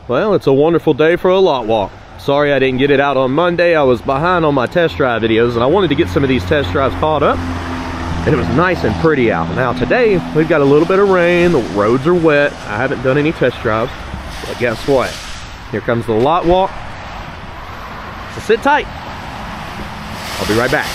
Well, it's a wonderful day for a lot walk. Sorry I didn't get it out on Monday. I was behind on my test drive videos and I wanted to get some of these test drives caught up. And it was nice and pretty out. Now today, we've got a little bit of rain. The roads are wet. I haven't done any test drives. But guess what? Here comes the lot walk. So sit tight. I'll be right back.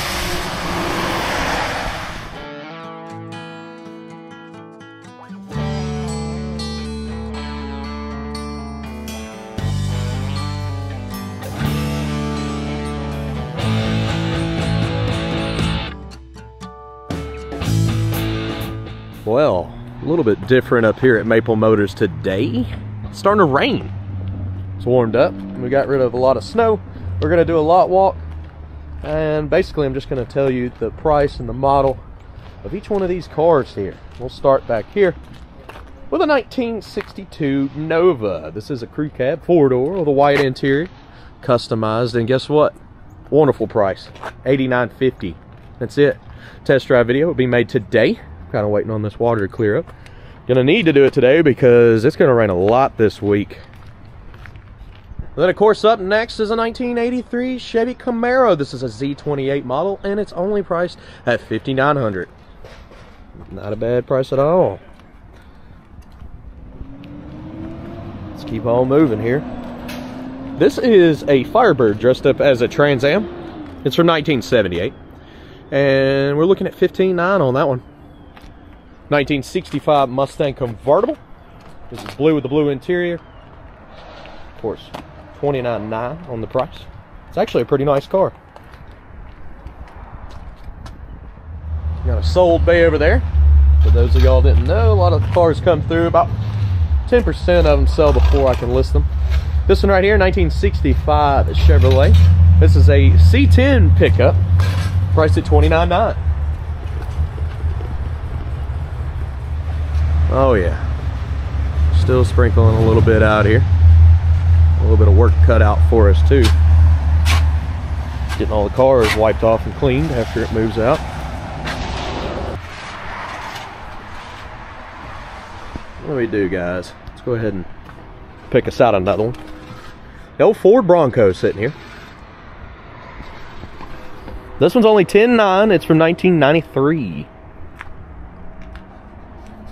Well, a little bit different up here at Maple Motors today. It's starting to rain. It's warmed up. We got rid of a lot of snow. We're going to do a lot walk. And basically, I'm just going to tell you the price and the model of each one of these cars here. We'll start back here with a 1962 Nova. This is a crew cab, 4-door with a white interior, customized. And guess what? Wonderful price, $89.50. That's it. Test drive video will be made today. Kind of waiting on this water to clear up. Gonna need to do it today because it's gonna rain a lot this week. And then of course up next is a 1983 Chevy Camaro. This is a Z28 model and it's only priced at $5,900. Not a bad price at all. Let's keep on moving here. This is a Firebird dressed up as a Trans Am. It's from 1978 and we're looking at $15,900 on that one. 1965 Mustang convertible. This is blue with the blue interior. Of course, $29,900 on the price. It's actually a pretty nice car. Got a sold bay over there. For those of y'all didn't know, a lot of cars come through. About 10% of them sell before I can list them. This one right here, 1965 Chevrolet. This is a C10 pickup, priced at $29,900. Oh yeah, still sprinkling a little bit out here. A little bit of work cut out for us too. Getting all the cars wiped off and cleaned after it moves out. What do we do, guys? Let's go ahead and pick us out another one. The old Ford Bronco sitting here. This one's only $10,900. It's from 1993.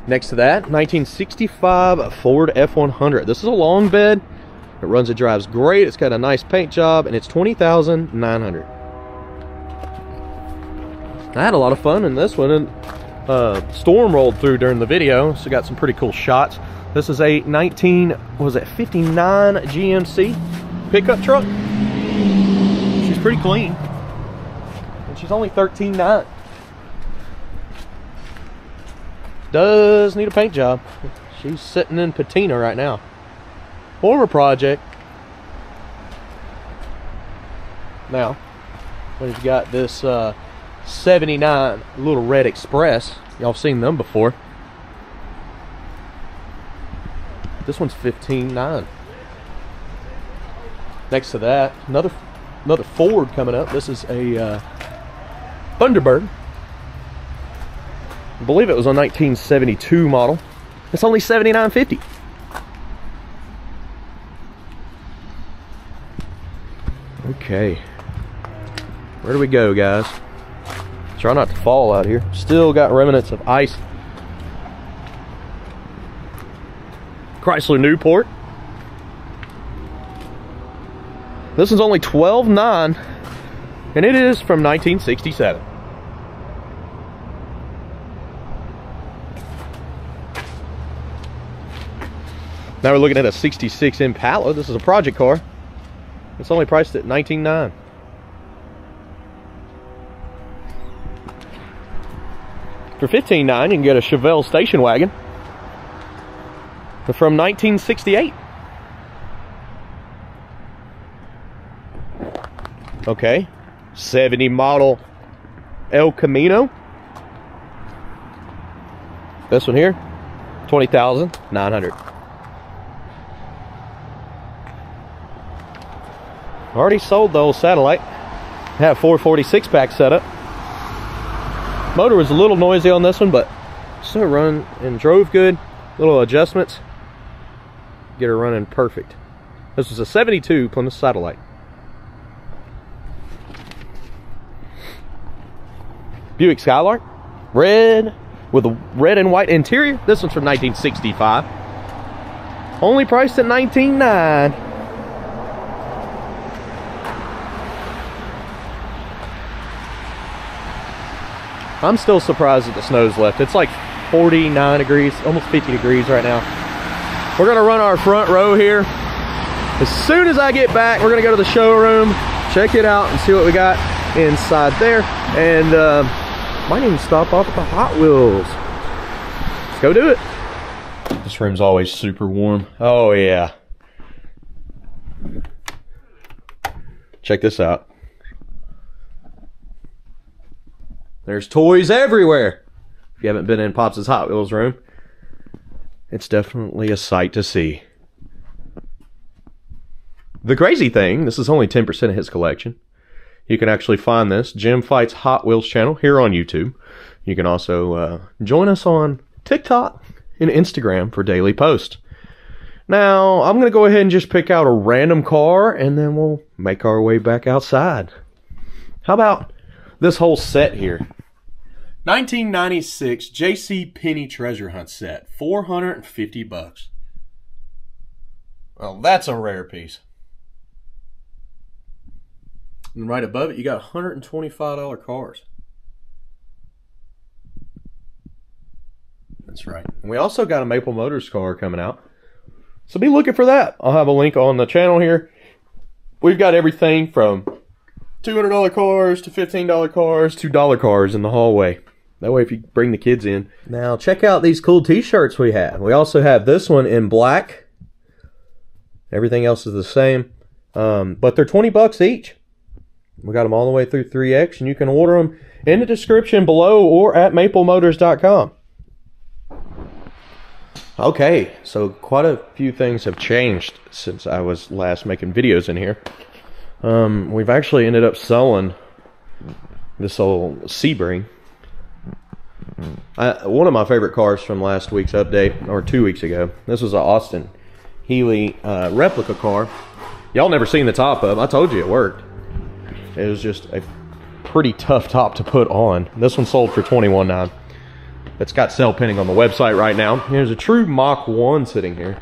Next to that, 1965 Ford F100. This is a long bed. It runs and drives great. It's got a nice paint job, and it's $20,900. I had a lot of fun in this one, and storm rolled through during the video, so got some pretty cool shots. This is a 59 GMC pickup truck. She's pretty clean, and she's only $13,900. Does need a paint job. She's sitting in patina right now. Former project. Now, we've got this 79 little red Express. Y'all seen them before. This one's $15,900. Next to that, another Ford coming up. This is a Thunderbird. I believe it was a 1972 model. It's only $79.50. Okay. Where do we go, guys? Try not to fall out here. Still got remnants of ice. Chrysler Newport. This one's only $12,900, and it is from 1967. Now we're looking at a 66 Impala. This is a project car. It's only priced at $19,900. For $15,900, you can get a Chevelle station wagon. From 1968. Okay. 70 model El Camino. This one here, $20,900. Already sold the old Satellite. Have 446 pack set up. Motor was a little noisy on this one, but still run and drove good. Little adjustments, get her running perfect. This was a 72 Plymouth Satellite. Buick Skylark, red with a red and white interior. This one's from 1965. Only priced at $19,900. I'm still surprised that the snow's left. It's like 49 degrees, almost 50 degrees right now. We're gonna run our front row here. As soon as I get back, we're gonna go to the showroom, check it out, and see what we got inside there. And might even stop off at the Hot Wheels. Let's go do it. This room's always super warm. Oh yeah. Check this out. There's toys everywhere. If you haven't been in Pops' Hot Wheels room, it's definitely a sight to see. The crazy thing, this is only 10% of his collection. You can actually find this Jim Fights Hot Wheels channel here on YouTube. You can also join us on TikTok and Instagram for daily posts. Now, I'm going to go ahead and just pick out a random car, and then we'll make our way back outside. How about this whole set here? 1996 J.C. Penney Treasure Hunt set, $450. Well, that's a rare piece. And right above it, you got $125 cars. That's right. And we also got a Maple Motors car coming out, so be looking for that. I'll have a link on the channel here. We've got everything from $200 cars to $15 cars to $1 cars in the hallway. That way if you bring the kids in. Now check out these cool t-shirts we have. We also have this one in black. Everything else is the same. But they're 20 bucks each. We got them all the way through 3X, and you can order them in the description below or at maplemotors.com. Okay, so quite a few things have changed since I was last making videos in here. We've actually ended up selling this old Sebring. One of my favorite cars from last week's update, or 2 weeks ago. This was an Austin Healey replica car. Y'all never seen the top of. I told you it worked. It was just a pretty tough top to put on. This one sold for $21,900. It's got sale pending on the website right now. There's a true Mach 1 sitting here.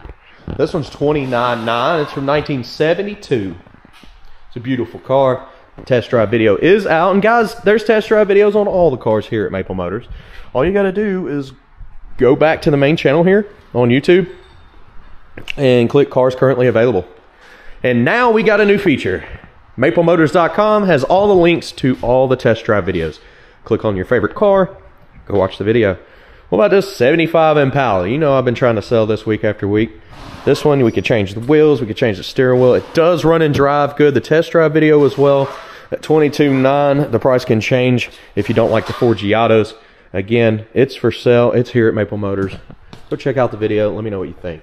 This one's $29,900. It's from 1972. It's a beautiful car. Test drive video is out. And guys, there's test drive videos on all the cars here at Maple Motors. All you got to do is go back to the main channel here on YouTube and click cars currently available. And now we got a new feature. MapleMotors.com has all the links to all the test drive videos. Click on your favorite car, go watch the video. What about this 75 Impala? You know I've been trying to sell this week after week. This one, we could change the wheels, we could change the steering wheel. It does run and drive good. The test drive video as well. At $22,900, the price can change if you don't like the 4G autos. Again, it's for sale. It's here at Maple Motors. So check out the video. Let me know what you think.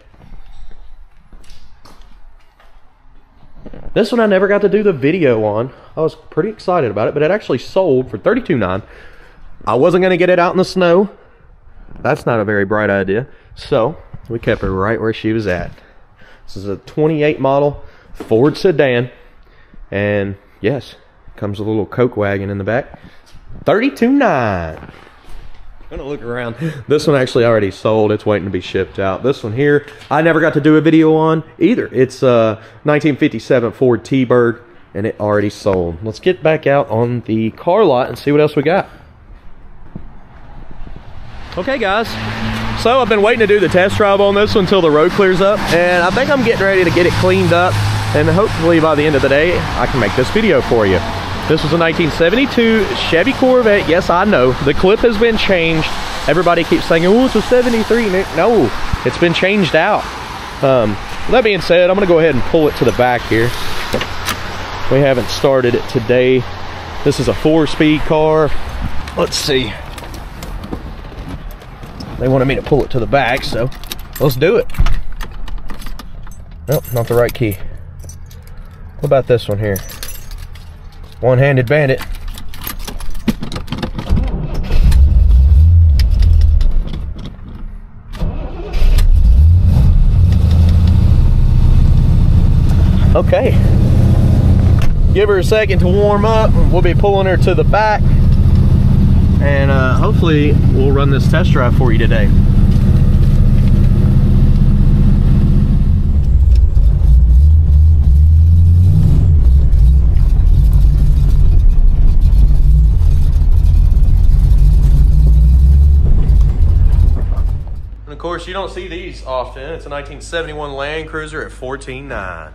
This one I never got to do the video on. I was pretty excited about it, but it actually sold for $32,900. I wasn't going to get it out in the snow. That's not a very bright idea. So we kept her right where she was at. This is a 28 model Ford sedan. And yes, comes with a little Coke wagon in the back. $32,900. I'm gonna look around. This one actually already sold. It's waiting to be shipped out. This one here, I never got to do a video on either. It's a 1957 Ford T-Bird, and it already sold. Let's get back out on the car lot and see what else we got. Okay, guys. So I've been waiting to do the test drive on this one until the road clears up, and I think I'm getting ready to get it cleaned up, and hopefully by the end of the day, I can make this video for you. This was a 1972 Chevy Corvette. Yes, I know. The clip has been changed. Everybody keeps saying, oh, it's a 73. No, it's been changed out. That being said, I'm going to go ahead and pull it to the back here. We haven't started it today. This is a 4-speed car. Let's see. They wanted me to pull it to the back, so let's do it. Nope, not the right key. What about this one here? One-handed bandit. Okay. Give her a second to warm up. We'll be pulling her to the back. And hopefully we'll run this test drive for you today. And of course, you don't see these often. It's a 1971 Land Cruiser at $14,900.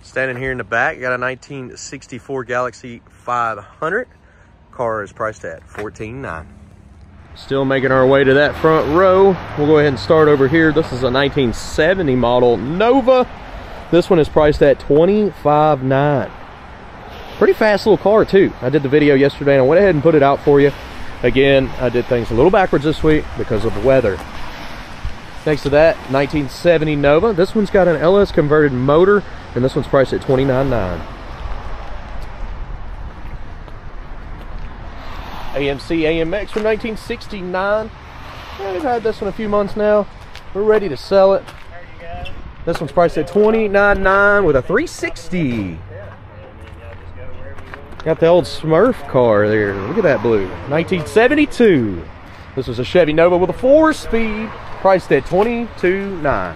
Standing here in the back, got a 1964 Galaxy 500. Car is priced at $14,900. Still making our way to that front row. We'll go ahead and start over here. This is a 1970 model Nova. This one is priced at $25,900. Pretty fast little car too. I did the video yesterday and I went ahead and put it out for you. Again, I did things a little backwards this week because of the weather. Next to that, 1970 Nova. This one's got an LS converted motor, and this one's priced at $29,900. AMC AMX from 1969. Yeah, we've had this one a few months now. We're ready to sell it. This one's priced at $29,900 with a 360. Got the old Smurf car there. Look at that blue. 1972. This was a Chevy Nova with a 4-speed. Priced at $22,900.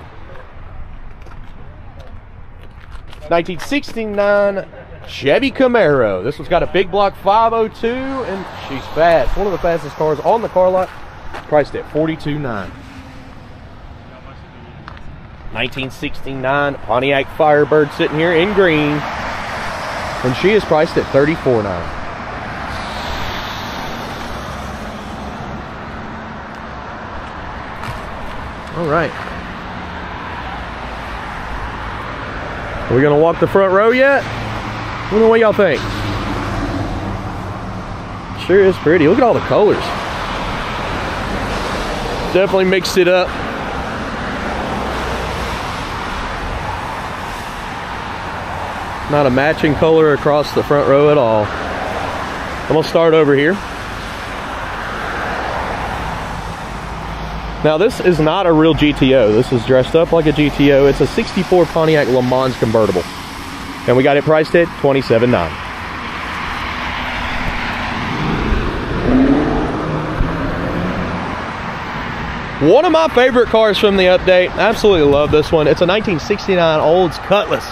1969 Chevy Camaro. This one's got a big block 502 and she's fast. One of the fastest cars on the car lot. Priced at $42,900. 1969 Pontiac Firebird sitting here in green. And she is priced at $34,900. All right. Are we gonna walk the front row yet? What y'all think? Sure is pretty. Look at all the colors. Definitely mixed it up. Not a matching color across the front row at all. I'm gonna start over here. Now this is not a real GTO. This is dressed up like a GTO. It's a 64 Pontiac Le Mans convertible. And we got it priced at $27,900. One of my favorite cars from the update. Absolutely love this one. It's a 1969 Olds Cutlass.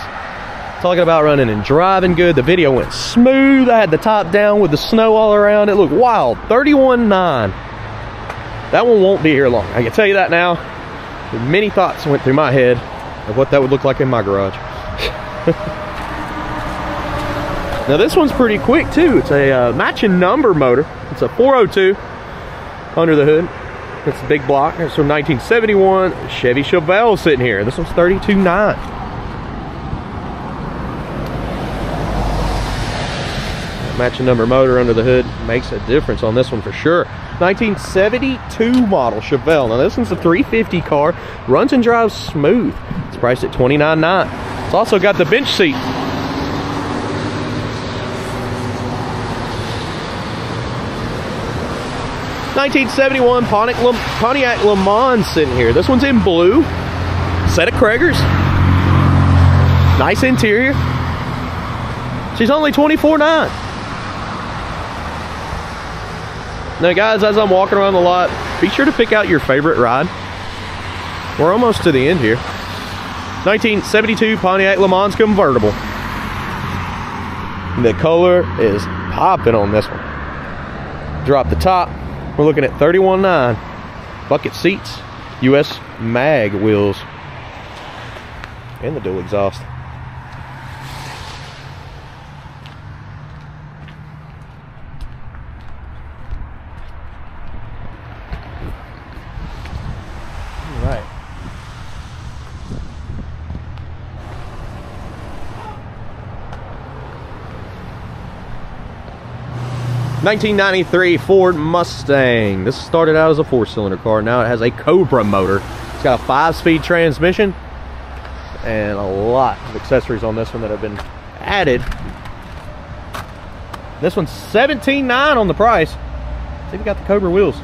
Talking about running and driving good. The video went smooth. I had the top down with the snow all around. It looked wild. $31,900. That one won't be here long. I can tell you that now. Many thoughts went through my head of what that would look like in my garage. Now this one's pretty quick too. It's a matching number motor. It's a 402 under the hood. It's a big block. It's from 1971 Chevy Chevelle sitting here. This one's $32,900. Matching number motor under the hood makes a difference on this one for sure. 1972 model Chevelle. Now this one's a 350 car. Runs and drives smooth. It's priced at $29,900. It's also got the bench seat. $1971 Pontiac Le Mans sitting here. This one's in blue. Set of Kragers. Nice interior. She's only $24,900. Now guys, as I'm walking around the lot, be sure to pick out your favorite ride. We're almost to the end here. 1972 Pontiac Le Mans convertible. The color is popping on this one. Drop the top. We're looking at $31,900. Bucket seats, US mag wheels, and the dual exhaust. All right. $1993 Ford Mustang. This started out as a 4-cylinder car. Now it has a Cobra motor. It's got a 5-speed transmission and a lot of accessories on this one that have been added. This one's $17,900 on the price. See if we got the Cobra wheels.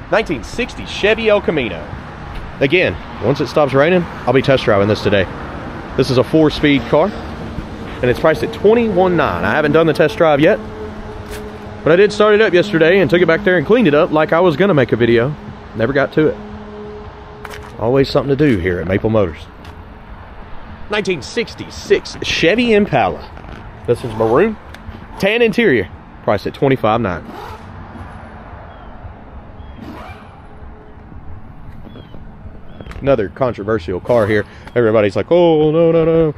1960 Chevy El Camino. Again, once it stops raining, I'll be test driving this today. This is a 4-speed car, and it's priced at $21,900. I haven't done the test drive yet, but I did start it up yesterday and took it back there and cleaned it up like I was gonna make a video. Never got to it. Always something to do here at Maple Motors. 1966 Chevy Impala. This one's maroon, tan interior, priced at $25,900. Another controversial car here. Everybody's like, oh, no, no, no.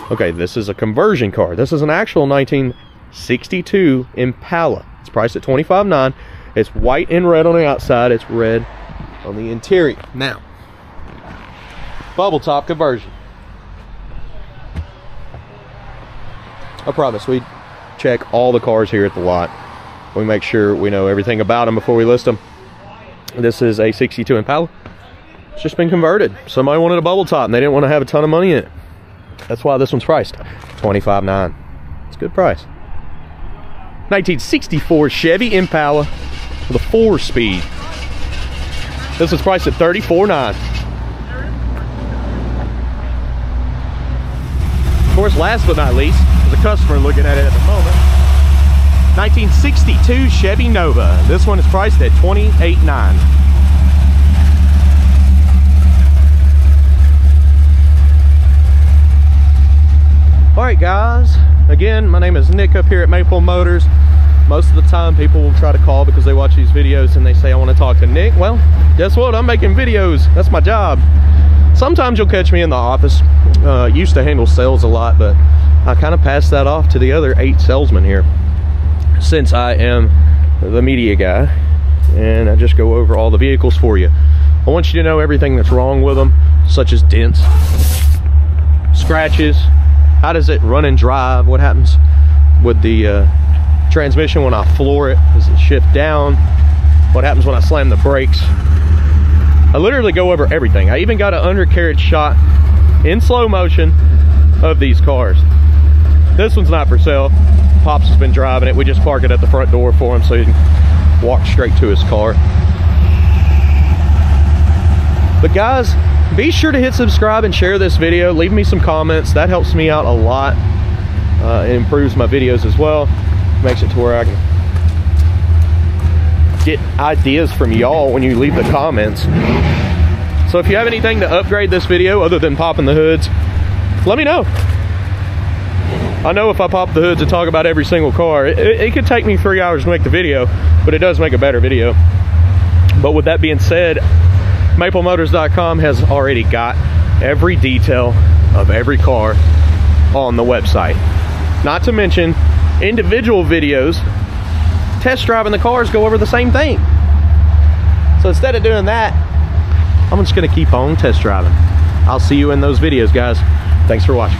Okay, this is a conversion car. This is an actual 1962 Impala. It's priced at $25,900. It's white and red on the outside. It's red on the interior. Now, bubble top conversion. I promise we check all the cars here at the lot. We make sure we know everything about them before we list them. This is a 62 Impala. It's just been converted. Somebody wanted a bubble top and they didn't want to have a ton of money in it. That's why this one's priced $25,900. It's a good price. 1964 Chevy Impala with a 4-speed. This is priced at $34,900. Of course, last but not least, there's a customer looking at it at the moment. 1962 Chevy Nova. This one is priced at $28,900. Alright guys, again, my name is Nick up here at Maple Motors. Most of the time people will try to call because they watch these videos and they say, I want to talk to Nick. Well, guess what? I'm making videos. That's my job. Sometimes you'll catch me in the office. Used to handle sales a lot, but I kind of passed that off to the other 8 salesmen here, since I am the media guy and I just go over all the vehicles for you. I want you to know everything that's wrong with them, such as dents, scratches. How does it run and drive? What happens with the transmission when I floor it? Does it shift down? What happens when I slam the brakes? I literally go over everything. I even got an undercarriage shot in slow motion of these cars. This one's not for sale. Pops has been driving it. We just park it at the front door for him so he can walk straight to his car. But guys, be sure to hit subscribe and share this video. Leave me some comments. That helps me out a lot. It improves my videos as well. Makes it to where I can get ideas from y'all when you leave the comments. So if you have anything to upgrade this video other than popping the hoods, let me know. I know if I pop the hoods and talk about every single car, it could take me 3 hours to make the video, but it does make a better video. But with that being said, MapleMotors.com has already got every detail of every car on the website. Not to mention individual videos test driving the cars go over the same thing. So instead of doing that, I'm just going to keep on test driving. I'll see you in those videos, guys. Thanks for watching.